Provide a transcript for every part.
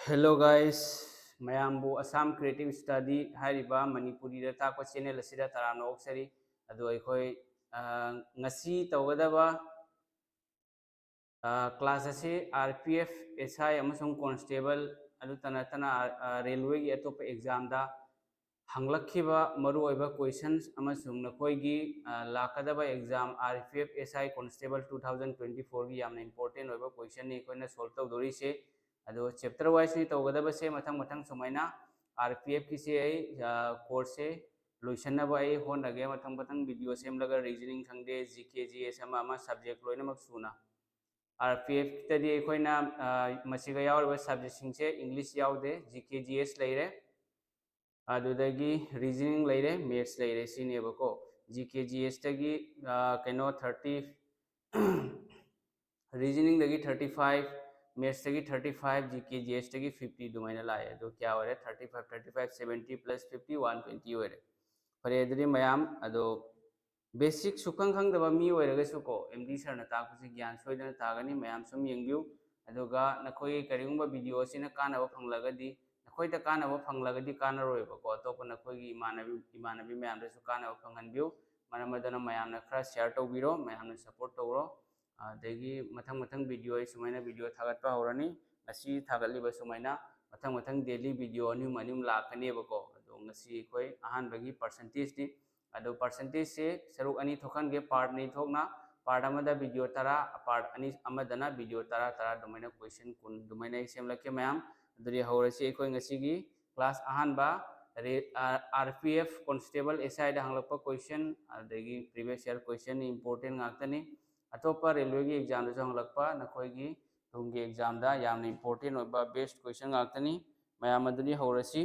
Hello guys मयामबु Assam creative study हारिबा मणिपुरी दा ताको चैनल असिदा तरानो ओक्सरी अदो अखोय ngasi तौगदबा क्लास असे आरपीएफ एसआई अमसुंग कांस्टेबल अदु तना तना रेलवे की अतोप एग्जाम दा हंगलखिबा मरु ओइबा क्वेश्चंस अमसुंग नखोयगी लाकदबा एग्जाम आरपीएफ एसआई कांस्टेबल 2024 की यामना इंपोर्टेंट ओइबा क्वेश्चन नि कोइना सॉल्व तौदोरी से अदो चैप्टर वाइज नि तौगदबा से मथंग मथंग सुमाइना आरपीएफ की से कोर्स से लोइसनबा होनगे मथंग मथंग वीडियो सेमलगा रीजनिंग खंगदे जीके जीएस अमा सब्जेक्ट लोइनमक सुना आरपीएफ तदी अखोइना मसिगा यावरबा सब्जेक्ट से इंग्लिश यावदे जीके जीएस लेरे अदुदगी रीजनिंग लेरे मैथ्स लेरे सिनेबको जीके जीएस तगी कनो 30 रीजनिंग दगी 35 मैथ्स तगी 35 जीके जीएस तगी 50 दुमाइना लाए तो क्या हो रहा है 35 70 प्लस 50 120 हो रहे फरे अदुदी मयाम अदो बेसिक सुखंग खंगदबा मी ओइरगसुको एमडी सर ना ताकुसे ज्ञान सोइदना तागनी मयाम सुम यंगबिउ अदुगा नखोई करिगुंबा वीडियो सिना कानाबा फंगलगदी नखोइदा कानाबा फंगलगदी कानारोइबको अतोप नखोई इमानबी मयामदसु कानाबा फंगनबिउ मरमदना मयामना खरा शेयर तौबिरो मयामना सपोर्ट तौरो अदगी मथंग मथंग वीडियो सुमाइना वीडियो थागतपा होरनी ngasi थागलिबा सुमाइना मथंग मथंग डेली वीडियो अनिम अनिम लाखनेबको अदो ngasi खोई अहानबगी परसेंटेज दी अदो परसेंटेज से सरुक अनि थोखनगे पार्ट नहीं थोकना पार्ट अमदा वीडियो तरा पार्ट अनि अमदना वीडियो तरा तरा दुमैना क्वेश्चन कुन दुमैना सेमलके मैम अदुरी हौरसी अखोई ngasi क्लास अहानबा आरपीएफ कांस्टेबल एसआई दा हंगलप क्वेश्चन अदगी प्रीवियस ईयर क्वेश्चन इंपोर्टेंट गाक्तनी अतोपा रेलवे की एग्जाम दसु हंगलप नखोई तुमगे एग्जाम दा यामना इंपोर्टेंट ओबा बेस्ट क्वेश्चन गाक्तनी मैम अदुरी हौरसी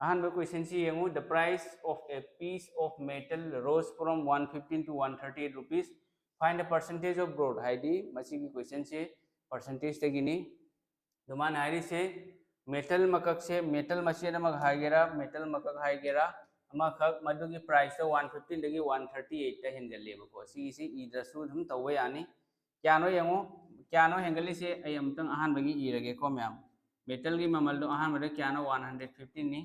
अहानबा क्वेश्चन सी यंगु the price of a piece of metal rose from 115 to 138 rupees find the percentage of growth हाइडी मसी की क्वेश्चन से परसेंटेज तगिनी दुमान हाइडी से मेटल मकक से मेटल मशीन मग हाइगेरा मेटल मकक हाइगेरा अमा खक मदुगी प्राइस तो 115 दगी 138 ता हेंगलेबको सी सी इदसु धम तवे यानी क्यानो यंगु क्यानो हेंगली से अय अमतंग अहानबगी इरगे को मैम मेटल की ममल दो अहानबदे क्यानो 115 नि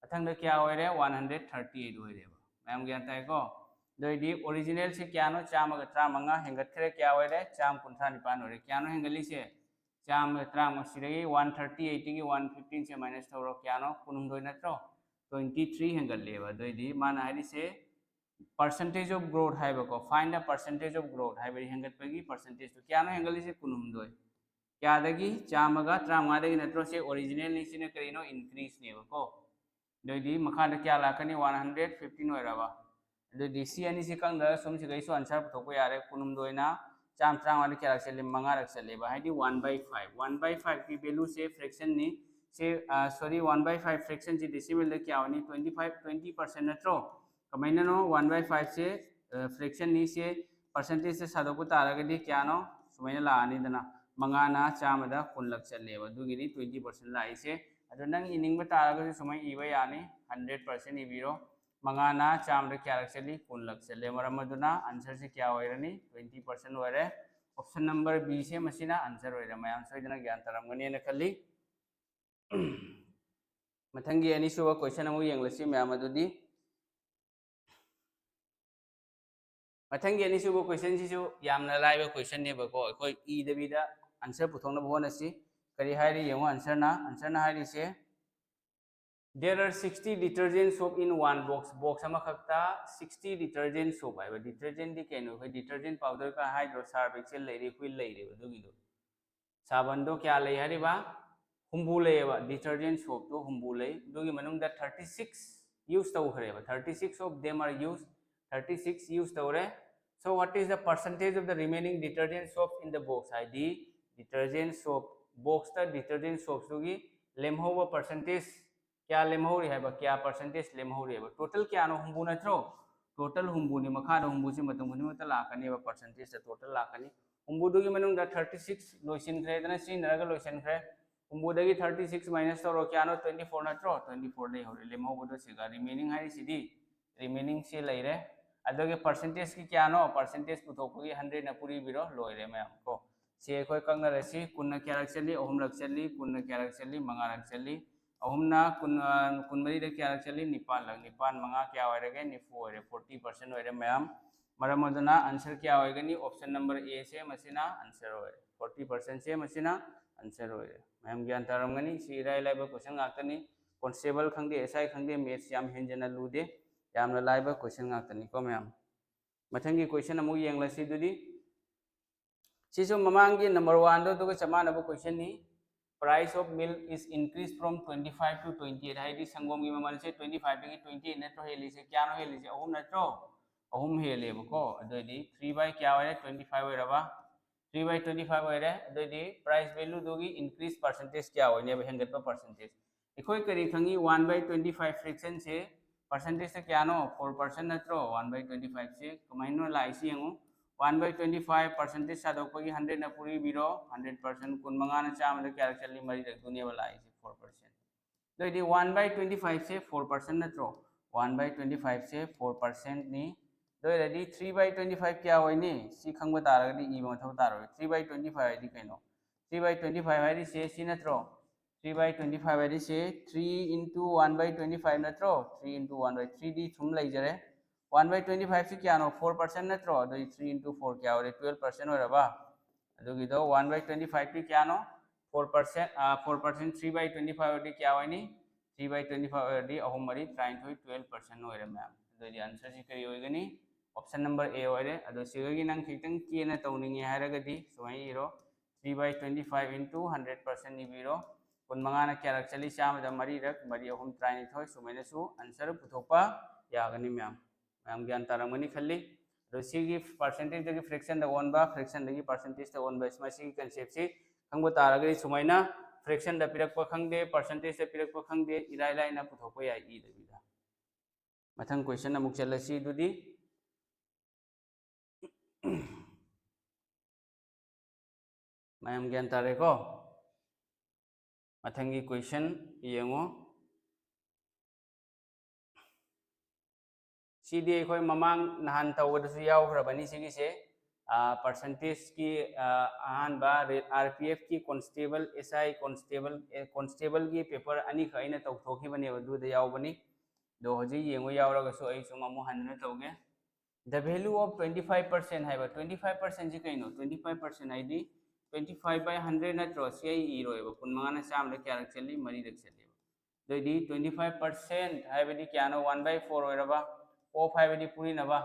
अथंग क्या होरे 138 होरे मैम ज्ञान ताइको दोइदी ओरिजिनल से क्यानो चाम गत्रा मंगा हेंगथरे क्या होरे चाम कुंथा निपान होरे क्यानो हेंगली से चाम गत्रा मसिरगी 138 की 115 से माइनस तौरो क्यानो कुनुम दोइ नत्रो 23 हेंगलेबा दोइदी मान हाइदि से परसेंटेज ऑफ ग्रोथ हाइबको find the percentage of growth हाइबरी हेंगतपगी परसेंटेज तो क्यानो हेंगली से कुनुम दोइ क्यादगी चामगा त्रामादगी नत्रो से ओरिजिनल निसिने करिनो इंक्रीज नेबको दोइदी मखादा क्या लाकनी 115 होइराबा दोइदी सी अनि से कंग सुम से गइसो आंसर पुथोको यारे कुनुम दोइना चाम त्रांग वाले क्या रखले मंगा रखले हाइदी 1/5 1/5 की वैल्यू से फ्रैक्शन नि से सॉरी 1/5 फ्रैक्शन से डेसिमल दे क्या होनी 20% नत्रो कमाइना नो 1/5 से फ्रैक्शन नि से परसेंटेज से सादोको तारगदी क्या नो सुमाइना लानी दना मंगाना चामदा कुनलक चलेबा दुगिनी 20% लाई से अदो नंग इनिंग तारगदी सुमाइ इबा यानी 100% इबिरो मंगाना चामदा क्या रखली कुनलक चले मरमदुना आंसर से क्या होइरनी 20% होइरे ऑप्शन नंबर बी से मसिना आंसर होइरे मयाम सोइदना ज्ञान तरमगनी न खली मथंगी एनी सुबा क्वेश्चन अमु यंगलसी मयाम अदुदी मथंगी एनी सुबा क्वेश्चन सिसु यामना लाइबा क्वेश्चन नेबको अखोय ई दबिदा आंसर पुथोंना बोनसी करी हाइरी यंगो आंसर ना हाइरी से there are 60 detergent soap in one box ama khakta 60 detergent soap ai detergent di kenu khoi detergent powder ka hydro sarf excel leiri hui leiri dugi do saban do kya lei hari ba humbu lei ba detergent soap to humbu lei dugi manung da 36 use tau khare ba 36 of them are used 36 use tawre so what is the percentage of the remaining detergent soap in the box id detergent soap box ta detergent soap dugi lemhoba percentage क्या लेमहौरी है क्या percentage लेमहौरी है total क्या no हुंबु नथ्रो total हुंबु नि मखा the हुंबु से मतम हुनि मत लाकनी बा परसेंटेज से टोटल लाकनी हुंबु दुगी मनुंग द 36 लोइसिन ख्रे दना सिन नरगा लोइसिन ख्रे हुंबु दगी 36 माइनस तरो क्या नो 24 नथ्रो 24 दे होरे लेमहौबु दो सिगा रिमेनिंग हाई सिदी रिमेनिंग से लैरे अदगे परसेंटेज की क्या नो परसेंटेज पुथोकगी 100 न पूरी बिरो लोइरे मैम को से अखोई कगनरसी कुन क्या चली अहम लग चली कुन क्या चली मंगा लग चली अहमना कुन मरी क्या चली निपान लग निपान मंगा क्या होरगे निफु होरे 40% होरे मैम मरम मदना आंसर क्या होगनी ऑप्शन नंबर ए से मसिना आंसर होरे 40% से मसिना आंसर होरे मैम ज्ञान तारमगनी सी इराय लाइब क्वेश्चन गातनी कॉन्स्टेबल खंगे एसआई खंगे मैथ्स याम हेंजना लुदे यामना लाइब क्वेश्चन गातनी को मैम मथंगी क्वेश्चन अमु येंगलसी दुदी सिसु ममांगी नंबर 1 दो तो चमानब क्वेश्चन नि price of milk is increased from 25 to 28 हाइदी संगोम की ममल से 25 की 28 नत्रो हेली से क्या नो हेली से अहुम नत्रो अहुम हेले बको अदोदी 3 by क्या होरे 25 होरबा 3 by 25 होरे अदोदी प्राइस वैल्यू दोगी इंक्रीज परसेंटेज क्या होने हेंगत परसेंटेज इकोई करी खंगी 1 by 25 फ्रैक्शन से परसेंटेज से क्या नो 4% नत्रो 1 by 25 से कमाइनो लाइसी यंगो 1 by 25 percentage सादोपगी 100 ना पूरी बिरो 100% कुन मंगाना चाम ले क्या चली मरी रख दुनिया वाला आई 4% तो यदि 1 by 25 से 4% ना तो 1 by 25 से 4% नी तो यदि 3 by 25 क्या होई नी सी खंग बता रहा दी ई मथो बता रहा 3 by 25 यदि कहिनो 3 by 25 यदि से सी ना तो 3 by 25 यदि से 3 into 1 by 25 ना तो 3 into 1 by 3 दी थुम लई जरे 1 by 25 से क्या नो 4% नत्रो अदो 3 into 4 क्या होरे 12% होरबा अदोगी दो 1 by 25 की क्या नो 4% 4% 3 by 25 होदी क्या होनी 3 by 25 होदी अहुम मरी 12% होरे मैम अदोदी आंसर जी करी होगनी ऑप्शन नंबर ए होरे अदो सिगगी नंग खितंग केना तौनिंगे हारगदी सुमाई इरो 3 by 25 into 100% निबिरो कुन मंगाना क्या रख चली चामदा मरी रख मरी अहुम 23 सुमाइनसु आंसर पुथोपा यागनी मैम मैम ज्ञान तारमगनी खल्ली सी परसेंटेज फ्रैक्शन ओनबा फ्रैक्शन परसेंटेज ओनबा इसमें कंसेप्ट से खंग तारगदी सुमाइना फ्रैक्शन पिरप खंगे परसेंटेज पिरप खंगे इराय लाइना पुथोप याय इदबीदा मथंग क्वेश्चन अमुक चलसी दुदी मैम ज्ञान तारेको मथंगी क्वेश्चन येंगो सीधी अखोई ममांग नहान तौबदसु यावख्रबनी सिगिसे परसेंटेज की अहानबा आरपीएफ की कांस्टेबल एसआई कांस्टेबल की पेपर अनी खैना तौथोखिबने दुदा यावबनी दो हजी येंगो यावरगसु अई सुम अमु हनना तौगे द वैल्यू ऑफ 25% है 25% जी कइनो 25% आईडी 25 by 100 नत्रो से इरोएबो कुनमंगाना चामले क्या रख चली मरी रख चली दोदी 25% है क्या नो 1 by 4 होरबा ऑफ है पूरी नबा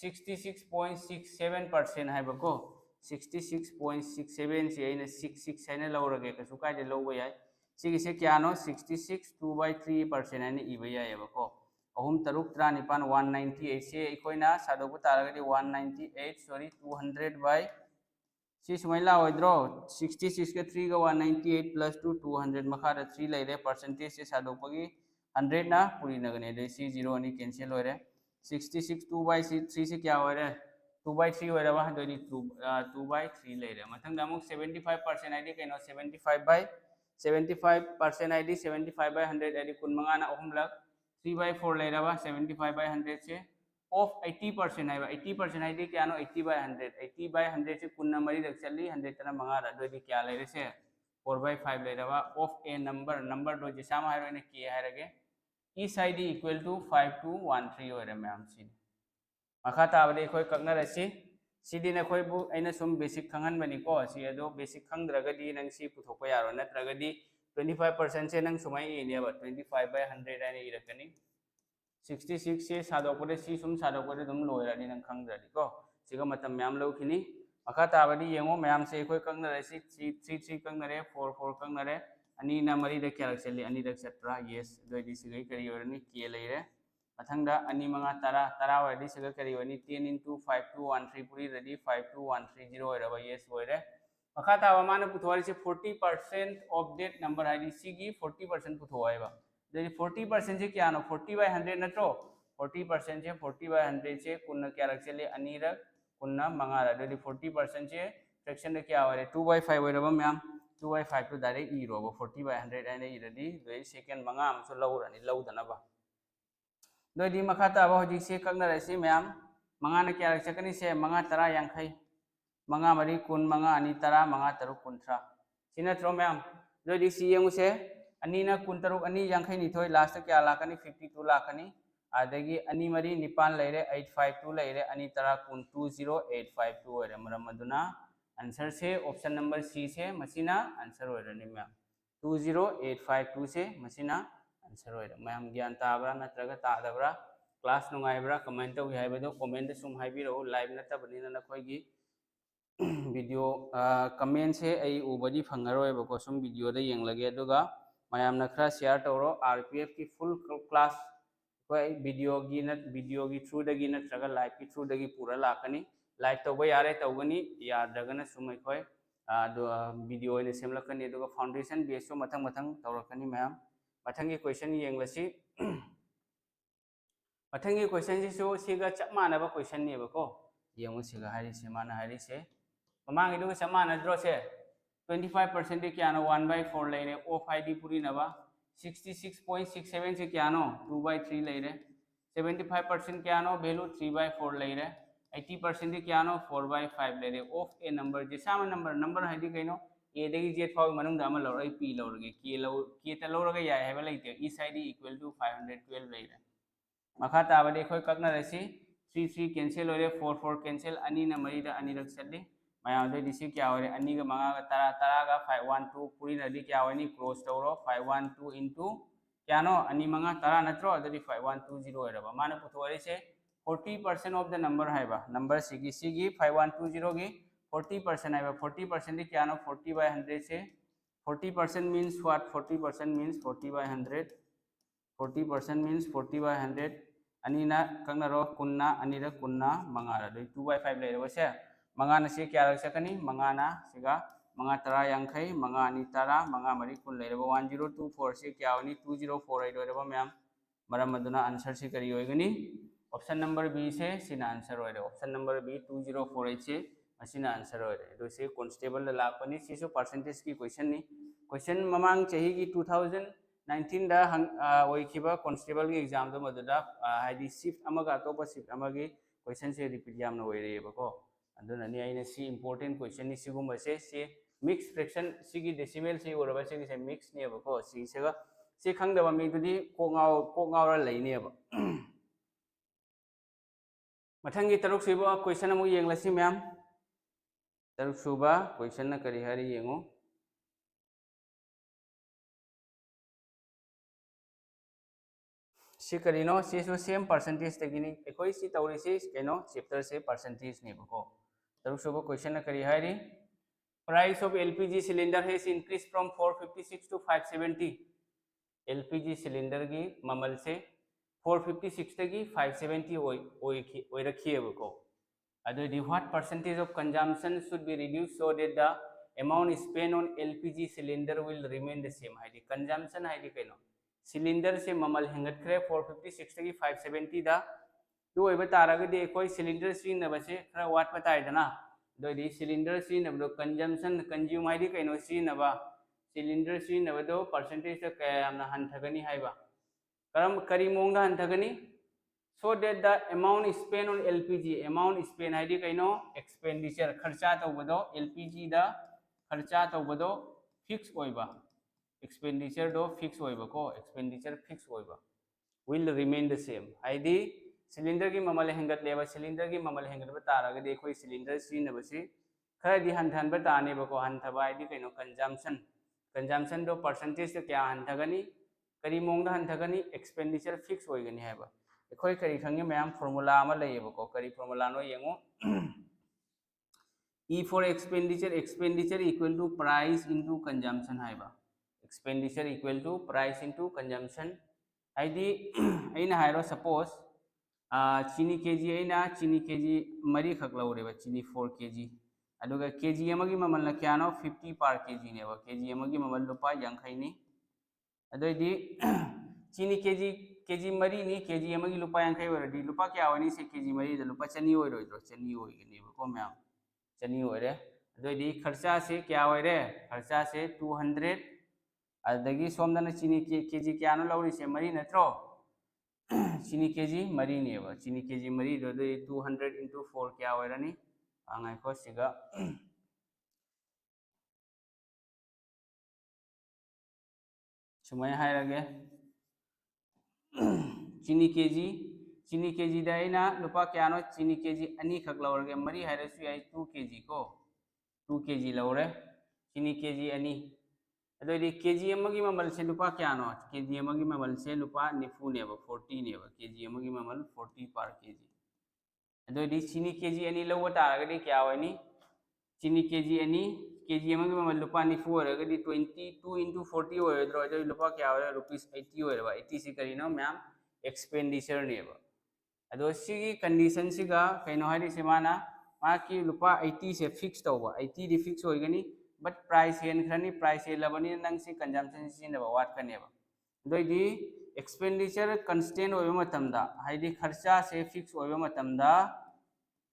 66.67% है बको 66.67 से अइना 66 है लौरगे कसु कायदे लौबो याय सिगिसे क्या नो 66 2 by 3% है इबा याय बको अहुम तरुक त्रा निपान 198 से इकोइना सादोबु तारगदी 198 सॉरी 200 by सी सुमाइला होइद्रो 66 के 3 का 198 plus 2 200 मखादा 3 लेरे परसेंटेज से सादोपगी 100 ना पूरी नगने दे सी 0 नि कैंसिल होरे 66 2 by 3 से क्या होरे 2 by 3 होरे वहां दोनी 2 by 3 लेरे मथंग दामुक 75% आईडी कइनो 75% आईडी 75 by 100 आईडी कुन मंगाना अहुम लग 3 by 4 लेरबा 75 by 100 से ऑफ 80% है 80% है क्या नो 80 by 100 80 by 100 से कुन नंबर ही रख चली 100 तना मंगा रहा दो क्या ले रहे से 4 by 5 ले रहा ऑफ ए नंबर दो जिसा में है के है रगे ई साइड इक्वल टू 5 to 13 हो रहे मैम सी मखा ताबदे कोई कगनर असी सीदी न कोई बु अइना सुम बेसिक खंगन बनी को सी अदो बेसिक खंगद्रगदी नंग सी पुथोको यारो नत्रगदी 25% से नंग सुमाई इनेबा 25 by 100 आने इरकनी 66 से सादोपदे सी सुम सादोपदे दम लोयरानी नंग खंगद्रदी को सिगा मतम म्याम लौखिनी मखा ताबदी येंगो म्याम से कोई कंगनरे सी 3 कंगनरे 4 कंगनरे अनि ना मरी द क्या रखसली अनि रख सत्रा यस दोइदी सिगै करी ओरनी के लेरे मथंगदा अनि मंगा तरा तरा वादी सिगा करी ओनी 10 into 5 to 13 पुरी रेडी 5 to 130 ओरबा यस ओरे मखा ताबा माने पुथवारी से 40% ऑफ दैट नंबर आईडी सिगी 40% पुथवाइबा 40% से क्या नो 40 by 100 नत्रो 40% से 40 by 100 से कुन क्या रख चले अनीरक कुन मंगा रे 40% से फ्रैक्शन क्या हो 2 by 5 होरबा मैम 2 by 5 तो डायरेक्ट इरोबा 40 by 100 आने इरदी दोई सेकंड मंगा हमसो लौरनी लौदनबा दोदी मखा ताबा होजी से कगना रसी मैम मंगा ने क्या रख सकनी से मंगा तरा यांखै मंगा मरी कुन मंगा अनि तरा मंगा तरुक कुंथ्रा सिना त्रो मैम जो दी सी यंग से अनि ना कुन तरुक अनि यांखै निथोय लास्ट क्या लाकनी 52 लाकनी आदगी अनि मरी निपान लेरे 852 लेरे अनि तरा कुन 20852 ओरे मरम मदुना आंसर से ऑप्शन नंबर सी से मसीना आंसर ओरनी मैम 20852 से मसीना आंसर ओरे मैम ज्ञान ताबरा नत्रगा तादबरा क्लास नुंगाइब्रा कमेंट तौ हाइबदो कमेंट सुम हाइबिरो लाइव नतबनिना नखोइगी वीडियो कमेंट से आई उबदी फंगरोयबको सुम वीडियो दे येंगलगे दुगा मयामना खरा शेयर तौरो आरपीएफ की फुल क्लास कोई वीडियो की थ्रू दगी नत्रगा लाइव की थ्रू दगी पूरा लाकनी लाइव तौबा यारे तौगनी यादरगना सुम कोई वीडियो ने सेमलकनी दुगा फाउंडेशन बेस सो मथंग मथंग तौरकनी मैम मथंगी क्वेश्चन येंगलसी मथंगी क्वेश्चन सिसु सिगा चप मानबा क्वेश्चन नेबको येंगो सिगा हारिसे माना हारिसे ममांगी दुगा चप मानद्रो से 25% क्या नो 1/4 लेरे ओ 5 डी पूरी नबा 66.67 से क्या नो 2/3 लेरे 75% क्या नो वैल्यू 3/4 लेरे 80% क्या नो 4/5 लेरे of A number J Sama number हाइदी कइनो A दगी Z फाव मनुंग दा मा लौर पी लौरगे के त लौरगे याय हैबा लेते ई साइड इक्वल टू 512 लेरे मखा ताबदे खोय ककना रसी 3 3 कैंसिल होरे 4 4 कैंसिल अनि न मरी दा अनि रख सल्ले मया दे दिसी क्या होरे अनि गा मंगा गा तरा तरा गा 512 पूरी नदी क्या होनी क्रॉस तौरो 512 इनटू क्या नो अनि मंगा तरा नत्रो ददी 5120 होरबा माने पुथोरे से 40% ऑफ द नंबर हाइबा नंबर सिगी 5120 गी 40% हाइबा 40% क्या नो 40/100 से 40% मींस व्हाट 40% मींस 40/100 40% means 40/100 अनीना कंगनरो कुन्ना अनीरा कुन्ना मंगारा 2/5 लेरे से मंगाना से क्या रख सकनी मंगाना सिगा मंगा तरा यांखै मंगा अनि तरा मंगा मरी कुन लेरे 1024 से क्या होनी 2048 होरे मैम मरम मदुना आंसर से करी होगनी ऑप्शन नंबर बी से सिना आंसर होरे ऑप्शन नंबर बी 2048 से असिना आंसर होरे दो से कांस्टेबल लापनी सिसु परसेंटेज की क्वेश्चन ममांग चाहिए की 2019 दा ओइखिबा कांस्टेबल की एग्जाम दो मदुदा हाइदी शिफ्ट अमगा अतोपा शिफ्ट अमगी क्वेश्चन से रिपीट यामना ओइरेबको अदुना नि आइना सी इंपोर्टेंट क्वेश्चन नि सिगुम से मिक्स फ्रैक्शन सिगी डेसिमल से ओरबा से मिक्स नेबको सिसेगा से खंगदबा मिदुदी कोगावरा लैनेबा मथंगी तरुक सिबो क्वेश्चन अमु येंगलसी मैम तरुक सुबा क्वेश्चन न करी हरी येंगो सी करीनो सीसु सेम परसेंटेज तगिनी एकोई सी तौरिसी केनो चैप्टर से परसेंटेज नेबको तरुक सुबो क्वेश्चन न करी हरी price of LPG cylinder has increase from 456 to 570 LPG cylinder की ममल से 456 तगी 570 ओइ रखिएबको अदुदी what percentage of consumption should be reduce so that the amount spend on LPG cylinder will remain the same हाइदी कंजम्पशन हाइदी केनो सिलेंडर से ममल हेंगत्रे 456 तगी 570 दा दो ओइबा तारागदि कोई सिलेंडर सिनबसे खरा वाट पताइदना दोदी सिलेंडर सिनबदो कंजम्पशन कंज्यूम हाइदी केनो सिनबा सिलेंडर सिनबदो परसेंटेज कयामना हंथगनी हाइबा करम करी मोंगदा हंथगनी so that the amount spent on LPG amount spent हाइदी कइनो एक्सपेंडिचर खर्चा तौबदो LPG दा खर्चा तौबदो फिक्स ओइबा एक्सपेंडिचर दो फिक्स ओइबा को एक्सपेंडिचर फिक्स ओइबा will remain the same हाइदी सिलेंडर की ममल हेंगत लेबा सिलेंडर की ममल हेंगत तारागदि कोई सिलेंडर सिनबसी खरदी हंथनबा तानेबको हंथबा हाइदी कइनो कंजम्पशन दो परसेंटेज क्या हंथगनी करी मोंगदा हंथगनी एक्सपेंडिचर फिक्स ओइगनी हाइबा एखोई करी खंगे मैम फॉर्मूला अमा लेबको करी फॉर्मूला नो येंगो E for expenditure equal to price into consumption हाइबा expenditure equal to price into consumption हाइदी अइना हाइरो सपोज चीनी केजी अइना चीनी केजी मरी खक लौरेबा चीनी 4 केजी अदुगा केजी अमगी ममल न क्यानो 50 पर केजी नेबा केजी अमगी ममल रुपा 50 नी अदोइदी चीनी केजी मरी नी केजी अमगी लुपा 50 ओरदी लुपा क्या होनी से केजी मरी द लुपा चनी ओइरोइद्रो चनी ओइगनेबा को मैम चनी ओइरे अदोइदी खर्चा से क्या ओइरे खर्चा से 200 अदगी सोमदन चीनी केजी क्यानो लौरी से मरी नत्रो चीनी केजी मरी नेबा चीनी केजी मरी दो 200 into 4 क्या ओइरनी angai ko siga sumai hairage chini kg da ina lupa kyano chini kg ani khak laurage mari hairasu yai 2 kg ko 2 kg laure chini kg ani adoi kg amagi mamal se lupa kyano kg amagi mamal se lupa nifu ne ba 40 ne ba kg amagi mamal 40 per kg adoi chini kg ani lawa taragadi kya wani chini kg ani kg amagi mamal lupa nifu oragadi 22 into 40 oidro adoi lupa kya ora rupees 80 oira ba 80 se karino ma'am expenditure ne ba ado sigi condition siga kaino hari se mana maki lupa 80 se fix tawba 80 di fix hoigani but price hen khrani price he labani nang si consumption si na wat kane ba doi di expenditure constant hoiba matamda haidi kharcha se fix hoiba matamda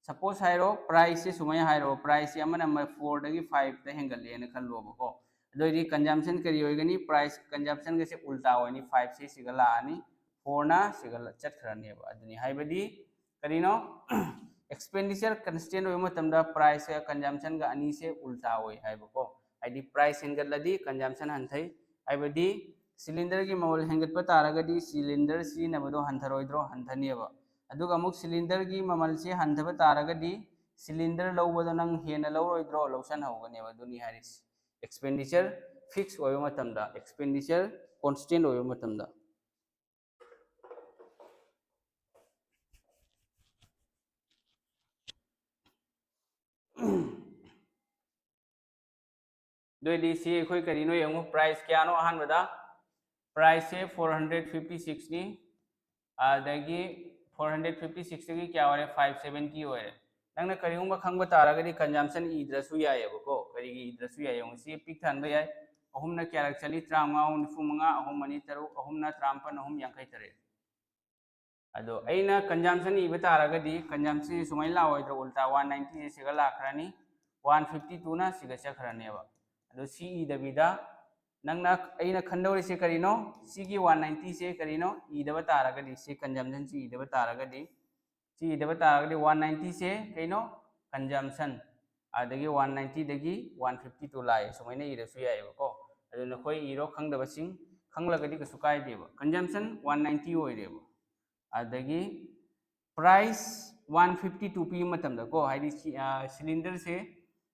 suppose hairo price se sumai hairo price amana 4 dagi 5 ta hengal le na khallo ba ko doi di consumption kari hoigani price consumption ge se ulta hoini 5 se sigala ani 4 na sigala chat khrani ba aduni haibadi karino expenditure constant hoiba matamda price ya consumption ga ani se ulta hoi haiba ko haidi price hengal ladi consumption hanthai haibadi cylinder gi mawal hengat pa taragadi cylinder si na bado hantharoidro hanthani ba aduga amuk cylinder gi mamal se hanthaba taragadi cylinder lawbado nang hena lawroidro lawsan hawgani ba duni haris expenditure fix hoiba matamda expenditure constant hoiba matamda doi di si khoi karino yangu price kya no ahan bada price se 456 ni adagi 456 dagi kya ore 570 ore nangna karigumba khangba taragadi consumption idrasu yayebo ko karigi idrasu yayong si pik thanba yai ahumna kya rak chali 39 95 ahum mani taru ahumna 53 ahum yankai tare ado aina consumption iba taragadi consumption sumai la oidro ulta 190 siga lakhrani 152 na siga chakhrani ba ado si idabida nangna aina khandori se karino sigi 190 se karino idaba taragadi se consumption si idaba taragadi si idaba taragadi 190 se kaino consumption adagi 190 dagi 152 lai sumaina ida su yai ba ko ado na koi iro khangdaba sing khanglagadi ka sukai deba consumption 190 oireba adagi price 152 pi matamda ko haidi cylinder se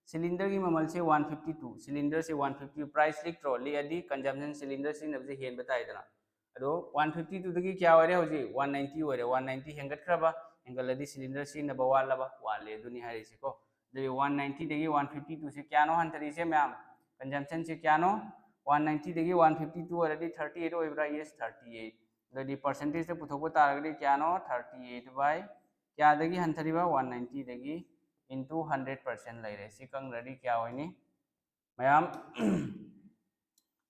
cylinder की ममल से 152 cylinder से 150 price लिख रो ले यदि consumption cylinder से नबजे हेन बताए दना अदो 152 दगी क्या होरे होजी 190 होरे 190 हेंगत खरबा हेंगल यदि cylinder से नबा वालबा वाले दुनी हारि से को दे 190 दगी 152 से क्या नो हंतरी से मैम consumption से क्या नो 190 दगी 152 already 38 होइब्रा yes 38 ददी percentage से पुथोको तारगदी क्या नो 38 by क्या दगी हंतरीबा 190 दगी into 100% लाइरे सी कंग रेडी क्या होइनी मैम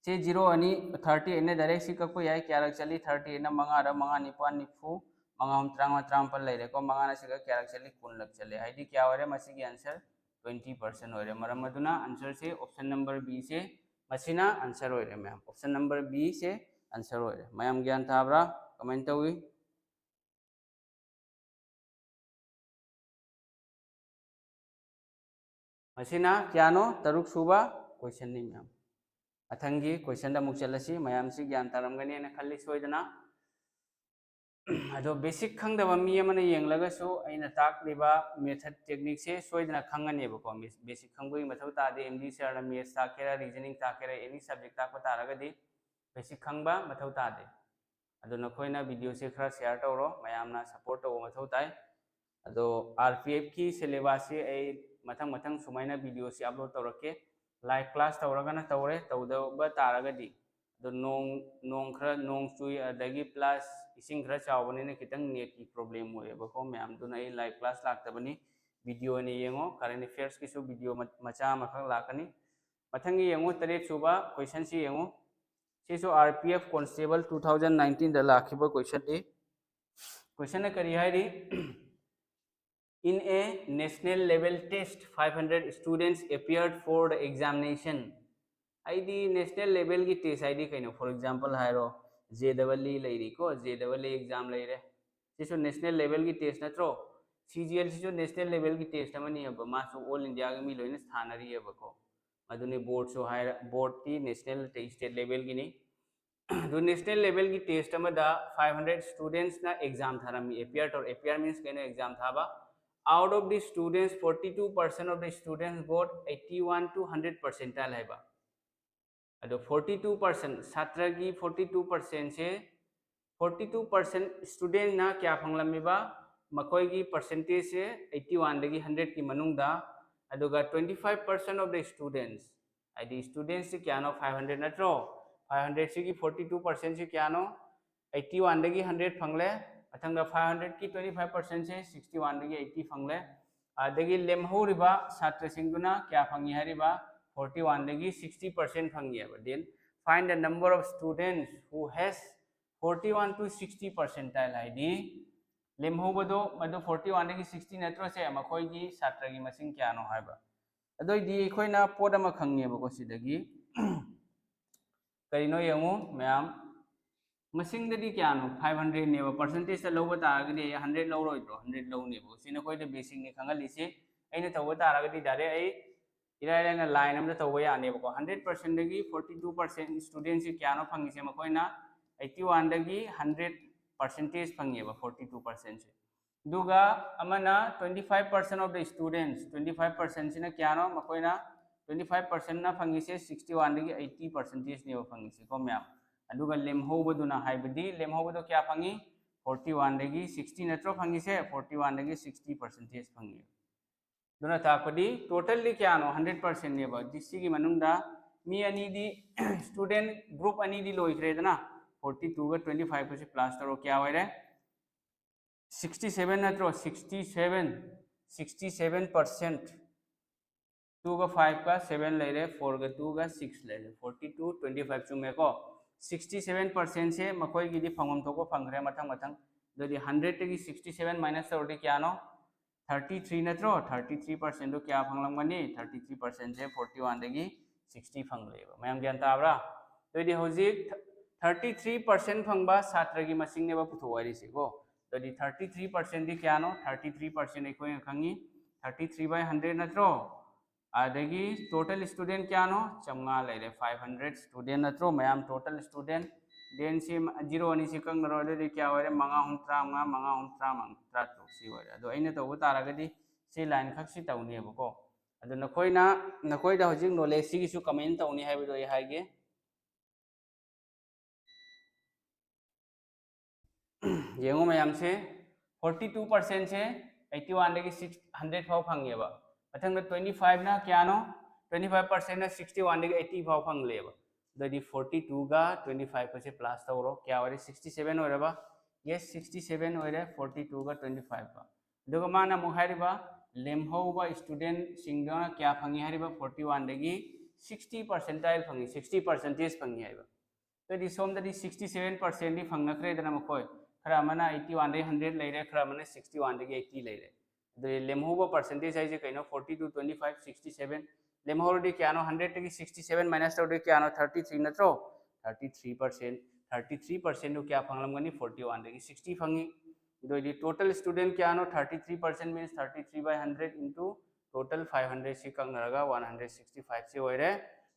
से 0 अनि 30 ने डायरेक्ट सी कको याय क्या रक चली 30 ना मंगा र मंगा निपान निफु मंगा हम ट्रांग लाइरे को मंगा ना सिगा क्या रक चली कुन लग चले हाइडी क्या होरे मसी की आंसर 20% होरे मरम मदुना आंसर से ऑप्शन नंबर बी से मसीना आंसर होरे मैम ऑप्शन नंबर बी से आंसर होरे मैम ज्ञान थाबरा कमेंट हुई मसीना क्या नो तरुक सुबा क्वेश्चन नहीं मैम अथंगी क्वेश्चन दा मुक चलसी मयाम सी ज्ञान तारमगनी ने खल्ली सोइदना अदो बेसिक खंगदबा मी अमने येंगलगसो अइना ताकलिबा मेथड टेक्निक से सोइदना खंगनेबको बेसिक खंगबई मथौ तादे एमडी सर मैथ्स ताकेरा रीजनिंग ताकेरा एनी सब्जेक्ट ताको तारगदी बेसिक खंगबा मथौ तादे अदो नखोइना वीडियो से खरा शेयर तौरो मयामना सपोर्ट तौ मथौ ताई अदो आरपीएफ की सिलेबस से ए मथंग मथंग सुमाइना वीडियो से अपलोड तौरके लाइव क्लास तौरगना तौरे तौदबा तारगदी अदो नोंग खरा नोंग चुई अदगी प्लस इसिंग खरा चावबनिने खितंग नेट की प्रॉब्लम होएबको मैम दुना ए लाइव क्लास लाक्तबनी वीडियो ने येंगो करंट अफेयर्स की सु वीडियो मचा मखक लाकनी मथंग येंगो तरेत सुबा क्वेश्चन सी येंगो सिसु आरपीएफ कांस्टेबल 2019 दा लाखिबा क्वेश्चन ए क्वेश्चन करी हाइरी In a national level test, 500 students appeared for the examination. ID national level की test ID कहीं for example हायरो JEE लाइरी को JEE exam लाइरे जिसो national level की test ना त्रो CGL से जो नेशनल लेवल की टेस्ट अमनी है मासु ऑल इंडिया के मी लोइने स्थानरी है बको अदुने बोर्ड सो हायर बोर्ड की नेशनल स्टेट लेवल की नहीं दो नेशनल लेवल की टेस्ट अमदा 500 स्टूडेंट्स ना एग्जाम थारमी एपियर और एपियर मींस केनो एग्जाम थाबा out of the students 42% of the students got 81 to 100 percentile है बा अदो 42% छात्र की 42% से 42% स्टूडेंट ना क्या फंगलमीबा मकोई की परसेंटेज से 81 दगी 100 की मनुंगदा अदुगा 25% of the students ID students से क्या नो 500 नट्रो 500 से की 42% से क्या नो 81 दगी 100 फंगले अथंगा 500 की 25% से 61 दगी 80 फंगले अदगी लेमहोरिबा छात्र सिंगुना क्या फंगी हरिबा 41 दगी 60% फंगी है then find the number of students who has 41 to 60 percentile ID लेमहोबदो मदो 41 दगी 60 नत्रो से मखोई की छात्र की मसिंग क्या नो हाइबा अदोइदी अखोइना पोड अमा खंगनेबको सिदगी करिनो यंगो मैम मसिंगददी क्या नो 500 नेबो परसेंटेज ता लौब तागदी 100 लौरोइद्रो 100 लौनेबो सिना कोइ द बेसिक ने खंगलिसे अइना तौब तारगदी डारे आई इराइलाइना लाइन अमदा तौब यानेबको 100% दगी 42% स्टूडेंट से क्या नो फंगिसे मकोइना 81 दगी 100 परसेंटेज फंगेबा 42% से दुगा अमना 25% ऑफ द स्टूडेंट्स 25% सिना क्या नो मकोइना 25% ना फंगिसे 61 दगी 80 परसेंटेज ने फंगिसे को मैम अदुगा लेमहोबदुना हाइबदी लेमहोबदो क्या फंगी 41 दगी 60 नत्रो फंगिसे 41 दगी 60 परसेंटेज फंगी दुना ताकदी टोटली क्या नो 100% नेबा दिसी की मनुंदा मी अनी दी स्टूडेंट ग्रुप अनी दी लोइख्रेदना 42 गा 25 को से प्लस करो क्या होइरे 67 नत्रो 67% 2 का 5 का 7 ले रहे 4 का 2 का 6 ले रहे 42 25 चुमे को 67% से मकोई की दी फंगम तो को फंगरे मथंग मथंग ददी 100 की 67 माइनस तौरदी क्या नो 33 नत्रो 33% तो क्या फंगलमगनी 33% से 41 दगी 60 फंगलेबा मैम ज्ञान ताब्रा तो दी होजिक 33% फंगबा छात्र की मसिंग नेबा पुथोवारी से को ददी 33% दी क्या नो 33% एकोय खंगी 33/100 नत्रो आदगी टोटल स्टूडेंट क्या नो चमगा ले 500 स्टूडेंट नत्रो मैम टोटल स्टूडेंट देन से 0 अनि से कंग नरो दे क्या होरे मंगा हम त्रा तो सी होरे अदो अइने तो तारगदी से लाइन खक सी तौनी बको अदो नखोइदा हजिक नॉलेज सी गिसु कमेंट तौनी हाइबदो ए हाइगे येंगो मैम से 42% से 81 दगी 100 फाव फंगेबा मथंग 25 ना क्या नो 25% ना 61 दगी 80 फाव फंगलेबा ददी 42 गा 25 को से प्लस तौरो क्या होरे 67 होरेबा यस 67 होरे 42 गा 25 का दुगा माना मुहारिबा लेमहोबा स्टूडेंट सिंगना क्या फंगी हारिबा 41 दगी 60 परसेंटाइल फंगी 60 परसेंटेज फंगी हारिबा तो दी सोम ददी 67% दी फंगनखरे दना मखोय खरा मना 81 दे 100 लेरे खरा मना 61 दगी 80 लेरे दे लेमहोबा परसेंटेज है जे कइनो 42 25 67 लेमहोर क्या नो 100 की 67 माइनस तो क्या नो 33 नत्रो 33% 33% क्या फंगलमगनी 41 दगी 60 फंगी दो दी टोटल स्टूडेंट क्या नो 33% मींस 33/100 इनटू टोटल 500 से कंगरगा 165 से होइरे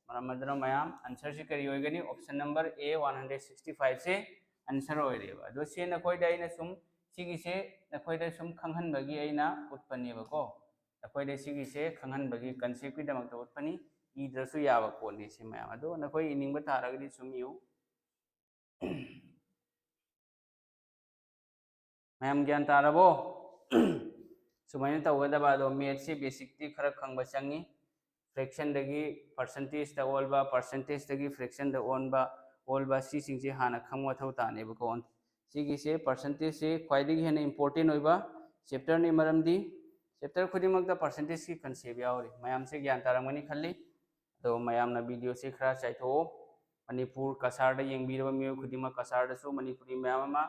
मरमदनो मैम आंसर से करी होइगनी ऑप्शन नंबर ए 165 से आंसर होइरेबा दो से नखोय दाइना सुम सिगी से नखोय दा सुम खंगहनबगी आइना उत्पन्नेबको नखोय दा सिगी से खंगहनबगी कंसेप्ट की दमक तो उत्पन्नी इद्रसु याबा पोनी से मैम अदो नखोय इनिंग तारगदी सुम यू मैम ज्ञान तारबो सुमाइन तौगदबा दो मैथ से बेसिक ती खरा खंगबा चंगी फ्रैक्शन दगी परसेंटेज दा ओलबा परसेंटेज दगी फ्रैक्शन दा ओलबा सी सिंग से हाना खंगवा थौ ताने बको सिगी से परसेंटेज से ख्वाइदगी हेना इंपोर्टेंट होइबा चैप्टर ने मरमदी चैप्टर खुदिमक दा परसेंटेज की कंसेप्ट यावरी मैम से ज्ञान तारमनी खल्ली तो मैम ना वीडियो से खरा चाइथो मणिपुर कसार दा यंगबीरबा मियो खुदिमक कसार दा सो मणिपुरी मैम मा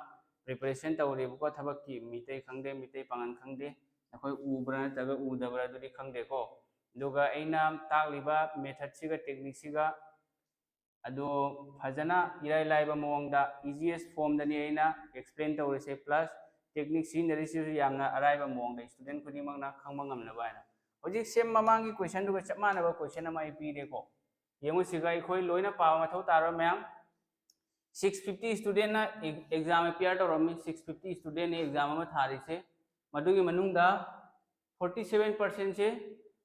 प्रिपरेशन तौरेबको थबक की मिते खंगदे मिते पांगन खंगदे नखोय उब्रा नतगा उदबरा दुदी खंगदे को दुगा अइना ताकलिबा मेथड सिगा टेक्निक सिगा अदो फजना इराय लाइबा मोंगदा इजीएस्ट फॉर्म दनी अइना एक्सप्लेन तौरेसे प्लस टेक्निक सिनरिसिसु यामना अराइबा मोंग स्टूडेंट खुदिमंगना खंगबा ngamnaba हायना होजिक सेम ममांगी क्वेश्चन दुगा चप मानबा क्वेश्चन अमा पीरेको येंगो सिगा अखोय लोइना पावा मथौ तारो मैम 650 स्टूडेंट ना एग्जाम अपियर तौरमी 650 स्टूडेंट एग्जाम में थारी से मधुगी मनुंगदा 47% से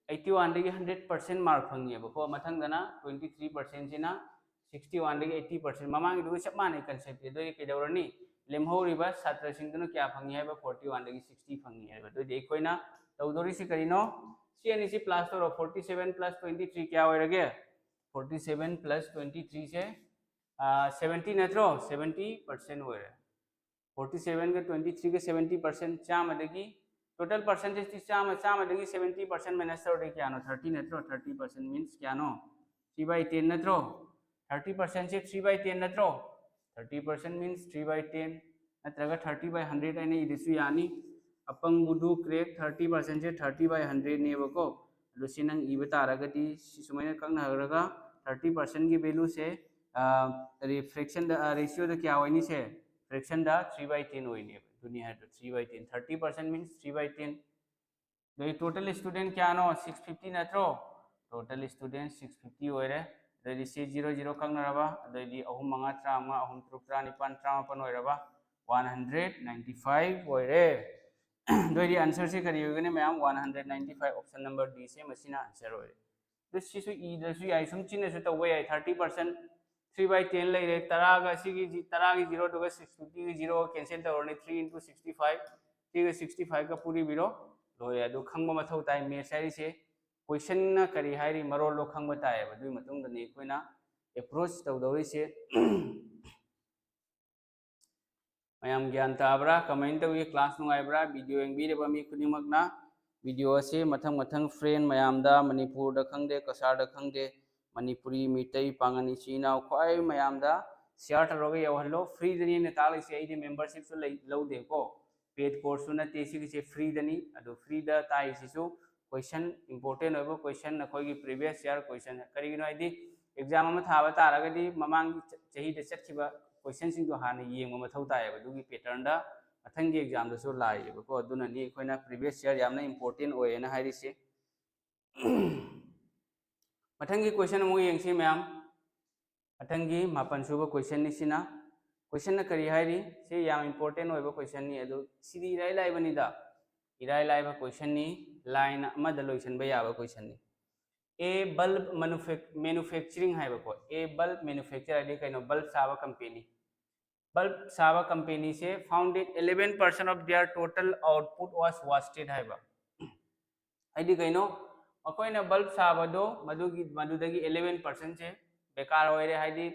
81 दगी 100% मार्क फंगेबको मथंगदना 23% से ना 61 दगी 80% ममांगी दुगी सब माने कंसेप्ट दो केदौरनी लेमहौरिबा छात्र सिंगदुना क्या फंगी है 41 दगी 60 फंगी है तो देखोइना तौदोरी से करिनो सी एन सी प्लस तौर 47 प्लस 23 क्या होइरगे 47 प्लस 23 से 70 नत्रो 70% हो रहा है 47 के 23 के 70% चाम अदगी टोटल परसेंटेज थी चाम अदगी 70% माइनस तौर क्या नो 30 नत्रो 30% मींस क्या नो 3/10 नत्रो 30% से 3/10 नत्रो 30% मींस 3/10 नत्रगा 30/100 आने इदिसु यानी अपंग बुदु क्रेक 30% से 30/100 नेबको लुसिनंग इब तारगदी सुमैना कंग हरगा 30% की वैल्यू से फ्रैक्शन रेशियो द क्या होइनी से फ्रैक्शन द 3/10 होइनी दुनिया है तो 3/10 30% मींस 3/10 दो टोटल स्टूडेंट क्या नो 650 नत्रो टोटल स्टूडेंट 650 होइरे दि से 00 कंगनरबा दि अहुम मंगा त्रामा अहुम त्रुक्त्रा निपान त्रामापन होइरबा 195 होइरे दोइदी आंसर से करी होगने मैम 195 ऑप्शन नंबर डी से मसीना आंसर होइरे तो सिसु ई दसु याइ सुम चिन्नसु तवे याइ 30% 3/10 लेरे 10 का सिगी 10 की 0 तो 650 की 0 कैंसिल तौरने 3 × 65 3 65 का पूरी बिरो लोय अदु खंगबा मथौ ताइ मेथ्स हाइसे क्वेश्चन ना करी हाइरि मरोल लो खंगबा ताइ बदुइ मतुंग दने कोइना अप्रोच तौदौरिसे मैम ज्ञान ताब्रा कमेंट तौई क्लास नुगाइब्रा वीडियो एंगबीरेबा मी खुदिमकना वीडियो से मथंग मथंग फ्रेंड मैमदा मणिपुर दा खंगदे कसार दा खंगदे मणिपुरी मितई पांगनी चीना ख्वाई मैमदा शेयर तौरगा यौहल्लो फ्री दनी ने तालिसे आइदि मेंबरशिप सु लौदे को पेड कोर्स नते सिगिसे फ्री दनी अदो फ्री दा ताइसिसु क्वेश्चन इंपोर्टेंट होबो क्वेश्चन नखोगी प्रीवियस ईयर क्वेश्चन करिगिनो आइदि एग्जाम अमा थाबा तारगदि ममांग चही दे चटखिबा क्वेश्चन सिंग दो हाने येंगो मथौ तायबा दुगी पैटर्न दा मथंगी एग्जाम दसु लाइबो को अदुना नि खोइना प्रीवियस ईयर यामना इंपोर्टेंट होयना हाइरिसे मथंगी क्वेश्चन अमु येंगसी मैम मथंगी मापन सुबा क्वेश्चन निसिना क्वेश्चन करी हाइरी से याम इंपोर्टेंट होइबा क्वेश्चन नि अदु सिदी इराय लाइबनिदा इराय लाइबा क्वेश्चन नि लाइन अमदा लोइसनबा याबा क्वेश्चन नि ए बल्ब मैन्युफैक्चरिंग है को ए बल्ब मैन्युफैक्चर है कहीं बल्ब साबा कंपनी से founded 11% of their total output was wasted है कहीं अखोइना बल्ब साबदो मधुदगी 11% से बेकार होइरे हाइदी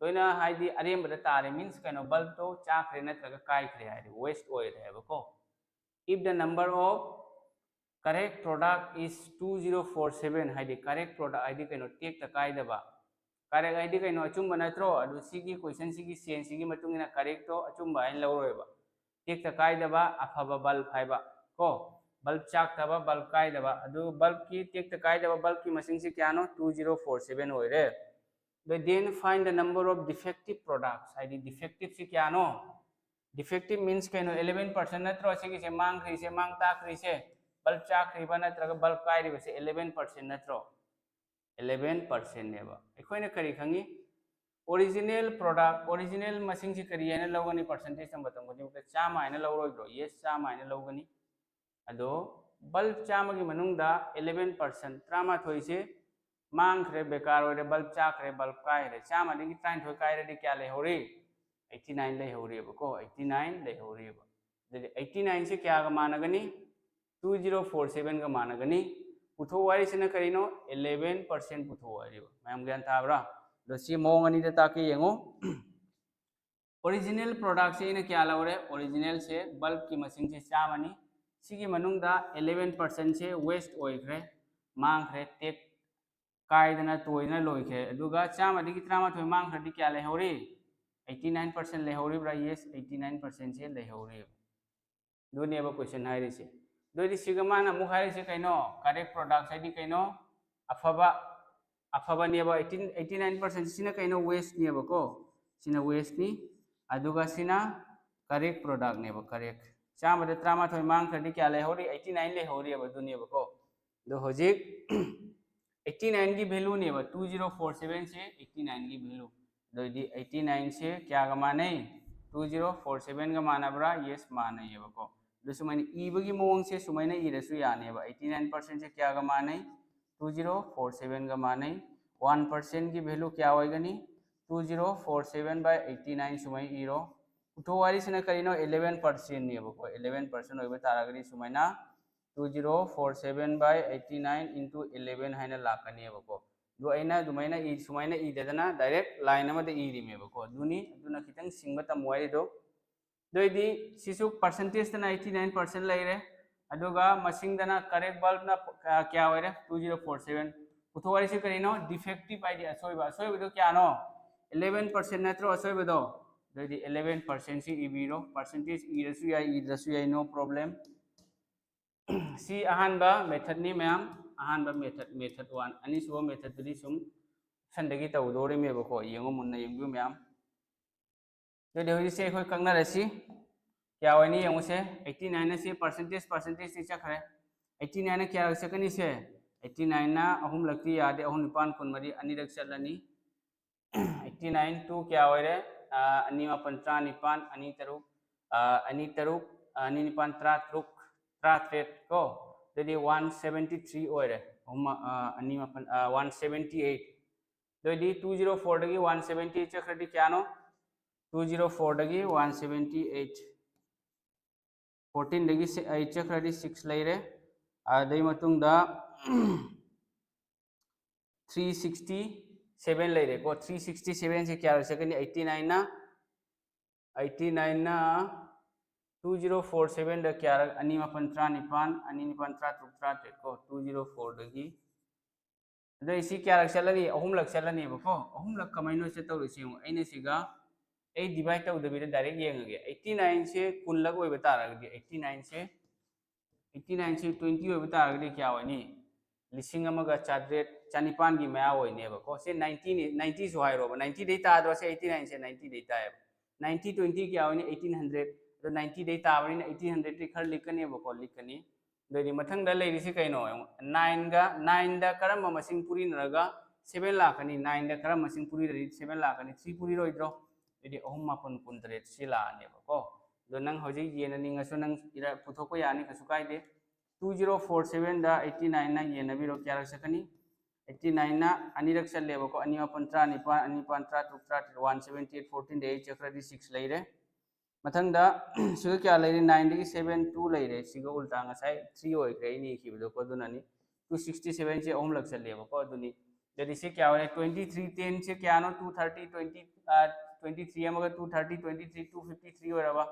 लोइना हाइदी अरेमबदा तारे मींस कहीं बल्ब तो चाखरे नत्रगा काइखरे हाइदी वेस्ट होइरे हैबको if the number of correct product is 2047 हाइदी correct product हाइदी कहीं टेक तकाइदबा correct हाइदी कहीं अचुम बनत्रो अदु सिगी क्वेश्चन सिगी सेंस सिगी मतुंगिना correct तो अचुम बाइन लौरोयबा टेक तकाइदबा अफबा बल्ब हाइबा को बल्ब चाक तबा बल्ब काइदबा अदु बल्ब की टेक तकाइदबा बल्ब की मसिंग से क्या नो 2047 होइरे then find the number of defective products हाइदी defective से क्या नो defective means कहीं 11% नत्रो सिगी से मांग ताखरी से बल्ब चाखरीबा नत्रगा बल्ब काइरिबा से 11% नत्रो 11% नेबा अखोइना करी खंगी ओरिजिनल प्रोडक्ट ओरिजिनल मसिंग से करी हैना लौगनी परसेंटेज हम बताऊं जे चामा हैना लौरोइद्रो यस चामा हैना लौगनी अदो बल्ब चामा की मनुंगदा 11% त्रामा थोइ से मांगखरे बेकार होइरे बल्ब चाखरे बल्ब काइरे चामा दिगी 33 काइरे क्या लेहौरी 89 लेहौरीबको 89 लेहौरीबा 89 से क्या गा मानगनी 2047 का मानगनी पुथो वारी से न करीनो 11% पुथो वारी मैम ज्ञान ताब्रा दसी मोंगनी दे ताके येंगो ओरिजिनल प्रोडक्ट से इन क्या लौरे ओरिजिनल से बल्ब की मशीन से चामनी सिगी मनुंगदा 11% से वेस्ट ओइखरे मांगखरे टेक कायदना तोइना लोइखे अदुगा चामदी की त्रामा थोइ मांगखरदी क्या लेहौरी 89% लेहौरीब्रा यस 89% से लेहौरी दुनियाबा क्वेश्चन हाइरिसे दोइदि सिगमाना मुखाइरिसे कइनो करेक्ट प्रोडक्ट हाइदि कइनो अफबा नेबा 89% सिना कइनो वेस्ट नेबको सिना वेस्ट नि अदुगा सिना करेक्ट प्रोडक्ट नेबा करेक्ट चामद तरामाथोई मांखरदी क्या लेहौरी 89 लेहौरी बदुनेबको दो होजिक 89 की वैल्यू ने 2047 से 89 की वैल्यू दोदी 89 से क्या गा माने 2047 गा मानबरा यस मानैबको दो सुमाइन इबगी मोंग से सुमाइन इरसु यानेबा 89% से क्या गा माने 2047 गा माने 1% की वैल्यू क्या होएगनी 2047 by 89 सुमाइ इरो उठोवारी से करीनो 11% नेबको 11% होइबा तारागनी सुमाइना 2047 by 89 into 11 है ना लाकनेबको दो ऐना दुमाइना ई सुमाइना ई देदना डायरेक्ट लाइन अमदे ई रिमेबको दुनी दुना खितंग सिंगबा तमवाई दोइदी सिसु परसेंटेज तना 89% लेरे अदुगा मसिंग दना करेक्ट बल्ब ना क्या होरे 2047 उठोवारी से करीनो डिफेक्टिव आईडी असोइबा दो क्या नो 11% नत्रो असोइबा दो 11% से इबीरो परसेंटेज इरसु याई नो प्रॉब्लम सी अहानबा मेथड नि मैम अहानबा मेथड 1 अनिसुबा मेथड दुदी सुम संदगी तौदोरे मेबको येंगो मुन्ना येंगु मैम तो होई से कोई कंगना रसी क्या होनी येंगो से 89 से परसेंटेज से चखरे 89 क्या सकनी से 89 ना अहुम लक्ति यादे अहुम निपान कुन मरी अनि रक चलनी 89 टू क्या होरे अनि मापन त्रा निपान अनि तरुक अनि निपान त्रा तरुक ट्राथ्रेट को दे 173 ओरे अनि मापन 178 दे 204 दगी 178 चखरदी क्या नो 204 दगी 178 14 दगी 8 चखरदी 6 लेरे दई मतुंग दा 367 लेरे को 367 से क्या सकनी 89 ना 2047 दा क्या अनि मापन त्रा निपान अनि निपान त्रा तुक त्रा टेट को 204 दगी अदो इसी क्या लग चलनी अहुम लग चलनी बको अहुम लग कमाइनो से तो रिसी अइने सिगा 8 डिवाइड तौदबी डायरेक्ट येंगे 89 से कुन लग ओइ बता रगदी 89 से 20 ओइ बता रगदी क्या होनी लिसिंग अमगा चाद्रेट चानिपान की मया होइने बको से 90 सो हाइरो 90 दे तादो से 89 से 90 दे ताए 90 20 क्या होनी 1800 तो 90 दे ताबनी 1800 ती खर लिखने बको लिखनी दोदी मथंग दा लेरिसी कइनो 9 दा करम मसिंग पुरी नरगा 7 लाखनी 9 दा करम मसिंग पुरी दरी 7 लाखनी 3 पुरी रोइद्रो दोदी अहुम मापन कुंतरेट सिला ने बको दो नंग होजि येना निंगसो नंग इरा पुथोको यानी कसु काइदे 2047 दा 89 ना येनबिरो क्या रख सकनी 89 ना अनि रख चलेबको अनि मापन त्रा निपान अनि पान त्रा तुक त्रा 178 14 दे चक्रदी 6 लेरे मथंग दा सिग क्या लेरे 9 दगी 7 2 लेरे सिग उल्टा ngasai 3 ओइग्रे नि खिबदो को दुनानी 267 से ओम लग चलेबको दुनी यदि से क्या होरे 23 10 से क्या नो 230 23 अमगा 230 23 253 ओरबा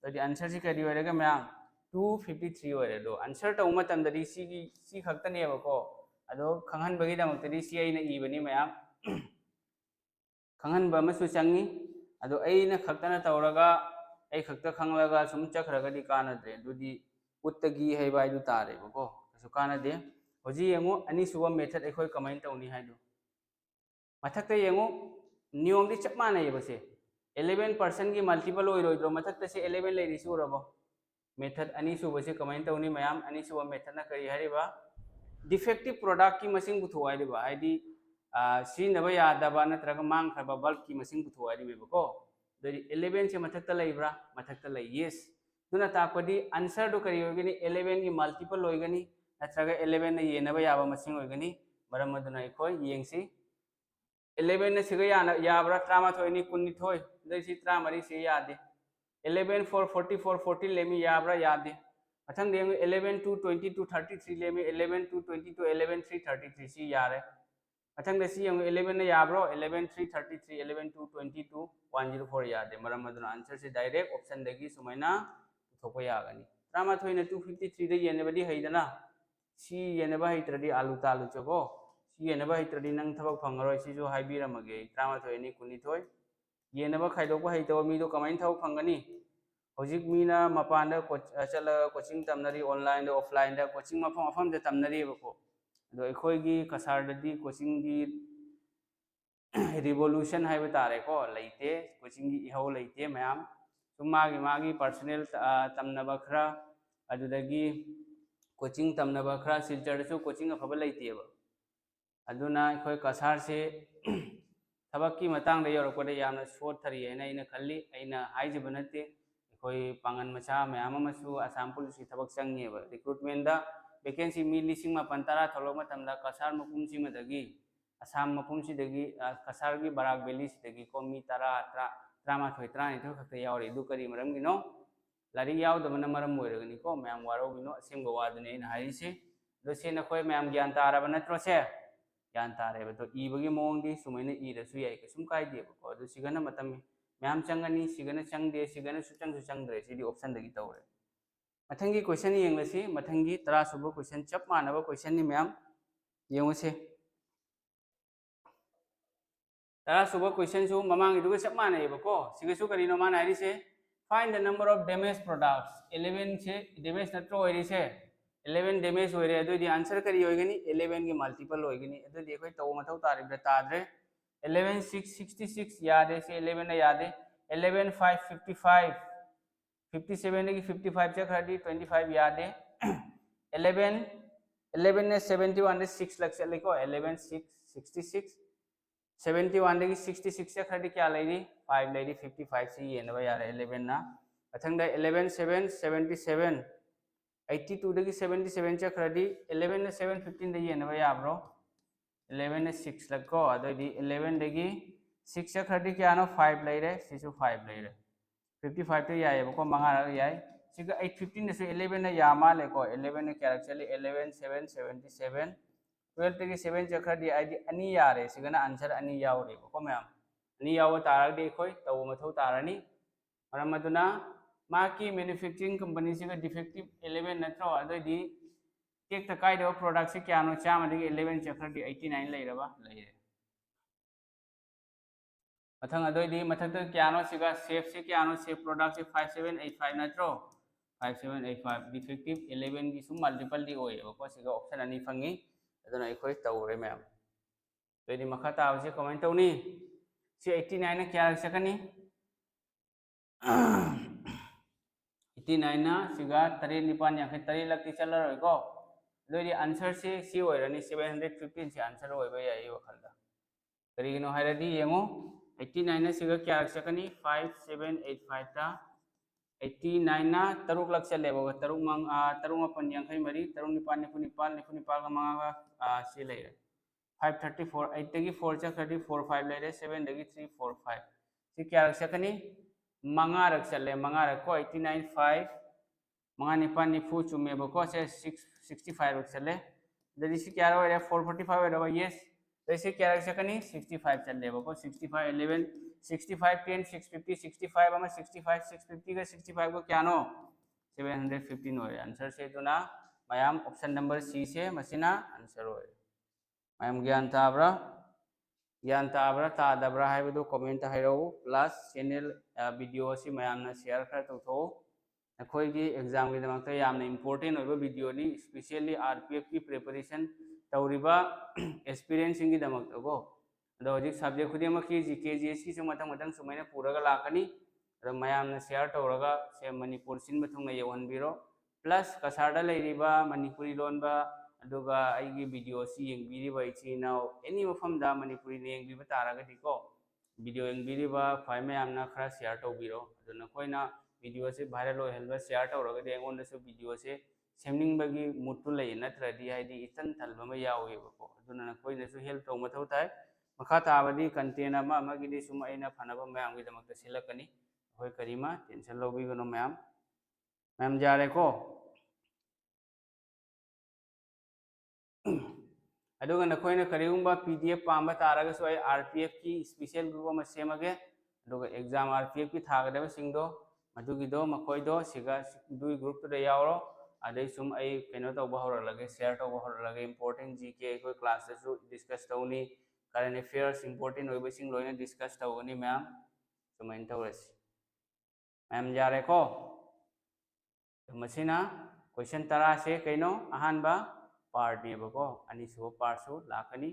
यदि आंसर से करी ओरेगा मैम 253 ओरे दो आंसर तो मतम दरी सी खक्तनेबको अदो खंगहन बगी दमक्तदी सी आइना इबनी मैम खंगहन बमसु चंगी अदो आइना खक्तना तौरगा आई खक्ता खंगलगा सुम चखरगदी कानद्रे दुदी उत्तगी हैबा इदु तारेबको कसु कानदे होजी यंगो अनि सुबा मेथड एखोय कमाइन तौनी हाइदो मथक्ता यंगो नियम दि चप मानैबसे 11% की मल्टीपल ओइरोइद्रो मथक्ता से 11 लेरिसु रबो मेथड अनि सुबसे कमाइन तौनी मयाम अनि सुबा मेथड ना करी हरिबा डिफेक्टिव प्रोडक्ट की मसिंग बुथुवाइदिबा हाइदि सिनबा यादबा नत्रगा मांग खरबा बल्ब की मसिंग बुथुवाइदिबको दरी 11 से मथक्ता लइब्रा मथक्ता लइ यस दुना ताकदी आंसर दो करी होगनी 11 की मल्टीपल होइगनी नत्रगा 11 ने येनबा याबा मसिंग होइगनी मरम मदुना इखोय येंगसी 11 ने सिगा याबरा ट्रामा थोइनी कुन्नी थोय दसी ट्रामरी से यादे 11 4 44 14 लेमी याबरा यादे मथंग देंग 11 2 20 to 33 लेमी 11 2 20 to 11 3 33 सी यारे मथंग दसी यंग 11 ने याब्रो 11 3 33 11 2 20 to 104 यादे मरम मदुना आंसर से डायरेक्ट ऑप्शन दगी सुमैना थोको यागनी ट्रामा थोइना 253 दे येनबदी हैदना सी येनबा हैत्रदी आलू तालू चको सी येनबा हैत्रदी नंग थबक फंगरोय सिजो हाइबिरमगे ट्रामा थोइनी कुनी थोय येनबा खाइदोको हैतो मीदो कमाइन थबक फंगनी होजिक मीना मपान चल कोचिंग तमनरी ऑनलाइन ऑफलाइन कोचिंग मफम मफम दे तमनरी बको दो एखोयगी कसारददी कोचिंग गी रिवोल्यूशन है तारे को लेते कोचिंग की इहो लेते ma'am sum magi personal tamnaba khara adudagi coaching tamnaba khara silchar su coaching afaba leiteba aduna khoi kasar se ꯊꯕꯛꯀꯤ ꯃꯇꯥꯡꯗ ꯌꯧꯔꯛꯄꯗ ꯌꯥꯝꯅ ꯁꯣꯠꯊꯔꯤ ꯍꯥꯏꯅ ꯑꯩꯅ ꯈꯜꯂꯤ ꯑꯩꯅ ꯍꯥꯏꯖꯕ ꯅꯠꯇꯦ ꯑꯩꯈꯣꯏ ꯄꯥꯡꯒꯟ ꯃꯆꯥ ꯃꯌꯥꯝ ꯑꯃꯁꯨ ꯑꯁꯥꯝ ꯄꯨꯂꯤꯁꯀꯤ ꯊꯕꯛ ꯆꯪꯉꯦꯕ ꯔꯤꯀ꯭ꯔꯨꯠꯃꯦꯟꯗ ꯚꯦꯀꯦꯟꯁꯤ ꯃꯤ 10,910 ꯊꯣꯛꯂꯛꯄ ꯃꯇꯝꯗ ꯀꯁꯥꯔ ꯃꯄꯨꯝꯁꯤꯃꯗꯒꯤ ꯑꯁꯥꯝ ꯃꯄꯨꯝꯁꯤꯗꯒꯤ ꯀꯁꯥꯔꯒꯤ ꯕꯔꯥꯛ ꯚꯦꯂꯤꯁꯤꯗꯒꯤ ꯀꯣ ꯃꯤ 10 13 12 ꯈꯛꯇ ꯌꯥꯎꯔꯤ ꯑꯗꯨ ꯀꯔꯤ ꯃꯔꯝꯒꯤꯅꯣ ꯂꯥꯏꯔꯤꯛ ꯌꯥꯎꯗꯕꯅ ꯃꯔꯝ ꯑꯣꯏꯔꯒꯅꯤꯀꯣ ꯃꯌꯥꯝ ꯋꯥꯔꯧꯕꯤꯅꯣ ꯑꯁꯦꯡꯕ ꯋꯥꯗꯨꯅꯤ ꯑꯩꯅ ꯍꯥꯏꯔꯤꯁꯤ ꯑꯗꯣ ꯁꯤ ꯅꯈꯣꯏ ꯃꯌꯥꯝ ꯒ꯭ꯌꯥꯟ ꯇꯥꯔꯕ ꯅꯠꯇ꯭ꯔꯣ ꯁꯦ ꯒ꯭ꯌꯥꯟ ꯇꯥꯔꯦꯕ ꯑꯗꯣ ꯏꯕꯒꯤ ꯃꯑꯣꯡꯗꯤ ꯁꯨꯃꯥꯏꯅ ꯏꯔꯁꯨ ꯌꯥꯏ ꯀꯩꯁꯨꯝ ꯀꯥꯏꯗꯦꯕꯀꯣ ꯑꯗꯨ ꯁꯤꯒꯅ ꯃꯇꯝ ꯃꯌꯥꯝ ꯆꯪꯒꯅꯤ ꯁꯤꯒꯅ ꯆꯪꯗꯦ ꯁꯤꯒꯅ ꯁꯨꯆꯪꯁꯨ ꯆꯪꯗ꯭ꯔꯦ ꯁꯤꯗꯤ ꯑꯣꯞꯁꯟꯗꯒꯤ ꯇꯧꯔꯦ ꯃꯊꯪꯒꯤ ꯀꯣꯏꯁꯟ ꯌꯦꯡꯂꯁꯤ ꯃꯊꯪꯒꯤ 10 ꯁꯨꯕ ꯀꯣꯏꯁꯟ ꯆꯞ ꯃꯥꯟꯅꯕ ꯀꯣꯏꯁꯟꯅꯤ ꯃꯌꯥꯝ ꯌꯦꯡꯉꯨꯁꯦ 10 suba question su mamang idu chap manai bako siga su karino mana iri se find the number of damaged products 11 se damage natro iri se 11 damage hoire adu di answer kari hoigani 11 ki multiple hoigani adu di koi taw mathau taribra tadre 11 6 66 yade se 11 na yade 11 5 55 57 ki 55 cha khadi 25 yade 11 11 ne 71 6 lakh chale ko 11 6 66 71 dagi 66 se khadi kya lairi 5 lairi 55 se ye na yare 11 na athang da 11 7 77 82 dagi 77 se khadi 11 na 7 15 da ye na ya bro 11 na 6 lakko ado di 11 dagi 6 se khadi kya no 5 laire sisu 5 laire 55 to ya ye ko manga ra ya siga 8 15 na se 11 na ya ma le ko 11 na kya chale 11 7 77 12 tagi 7 chakhadi id ani yare sigana answer ani yaure ko ma'am ani yawa taragde khoi taw mathau tarani maram aduna ma ki manufacturing company siga defective 11 natro adoi tek ta kai do product se kya no chama dagi 11 chakhadi 89 leiraba leire mathang adoi di mathang ta kya no siga safe se kya no safe product se 5785 natro 5785 defective 11 ki sum multiple di oi ko siga option ani phangi aduna ikhoi tawre ma'am तो यदि मखा ताबसे comment तौनी से 89 ना क्या सकनी 89 ना सिगा 3 निपान याखे 3 लक्ति चलर को दोदि answer से सी ओइरनी 715 से आंसर ओइबा याई वखलदा करिगिनो हाइरदी येंगो 89 ना सिगा क्या सकनी 5785 ता 89 ना तरुक लक्ष लेबो तरुक मंग तरुक मपन याखे मरी तरुक निपान निपाल का मंगा से लेरे 534 8 dagi 4 cha 34 5 lere 7 dagi 3 4 5 si kya rak sakani manga rak challe manga rak ko 89 5 manga ni pan ni fu chume ba ko se 65 rak challe dadi si kya ra 445 ra yes dadi si kya rak sakani 65 challe ba ko 65 11 65 10 650 65 ama 65 650 ka 65 ko kya no 715 ho answer se to na mayam option number C se masina answer ho ma'am ज्ञान ताब्रा तादब्रा है comment हाइरो plus channel video से ma'am share खर तौथो अखोई exam की important video specially RPF की preparation तौरीबा experience की को अदो हजिक सब्जेक्ट खुद की GK GS की मतंग सुमाइना पूरगा लाकनी मैम शेयर तौरगा से मणिपुर सिन मथुंग यौहनबिरो प्लस कसारदा लेरिबा मणिपुरी लोनबा अदुगा आइगी वीडियो सी यंगबिरिबा इचिना एनी मफमदा मणिपुरी ने यंगबिबा तारागदि को वीडियो यंगबिरिबा फाइ मयामना खरा शेयर तौबिरो अदुना कोइना वीडियो से वायरल होहलबा शेयर तौरगदि एंगोंदसु वीडियो से सेमनिंगबगी मुटु लय नत्रदि हाइदि इतन तलबमा यावेबको अदुना कोइनसु हेल्प तौ मथौ ताय मखा ताबदि कंटेंट अमा अमगिदि सुम अइना फनबा मयामगि दमकता सिलकनी होय करिमा टेंशन लौबिगनो मयाम मैम जारे को अदुगा नखोइना करिगुंबा PDF पांबा तारगसु आई RPF की स्पेशल ग्रुप अमा सेमगे अदुगा एग्जाम RPF की थागदबा सिंगदो मदुगिदो मखोइदो सिगा दुई ग्रुप तो यावरो अदै सुम आई केनो तौबा हौरलगे शेयर तौबा हौरलगे इंपोर्टेंट GK कोइ क्लास दसु डिस्कस तौनी करंट अफेयर्स इंपोर्टेंट होइबा सिंग लोइना डिस्कस तौगनी मैम सुमाइन तौरसि मैम जारे को मसिना क्वेश्चन 10 से कइनो अहानबा पार्ट नेबको अनिसुबो पार्टसु लाखनी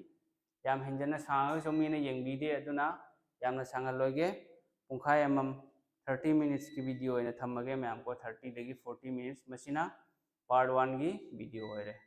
याम हिंजना सांगा सो मीना यंगबीदे अदुना यामना सांगा लोगे पुंखाय अमम 30 मिनट्स की वीडियो थमगे मैम को 30 40 मिनट्स मसीना पार्ट 1 की वीडियो है।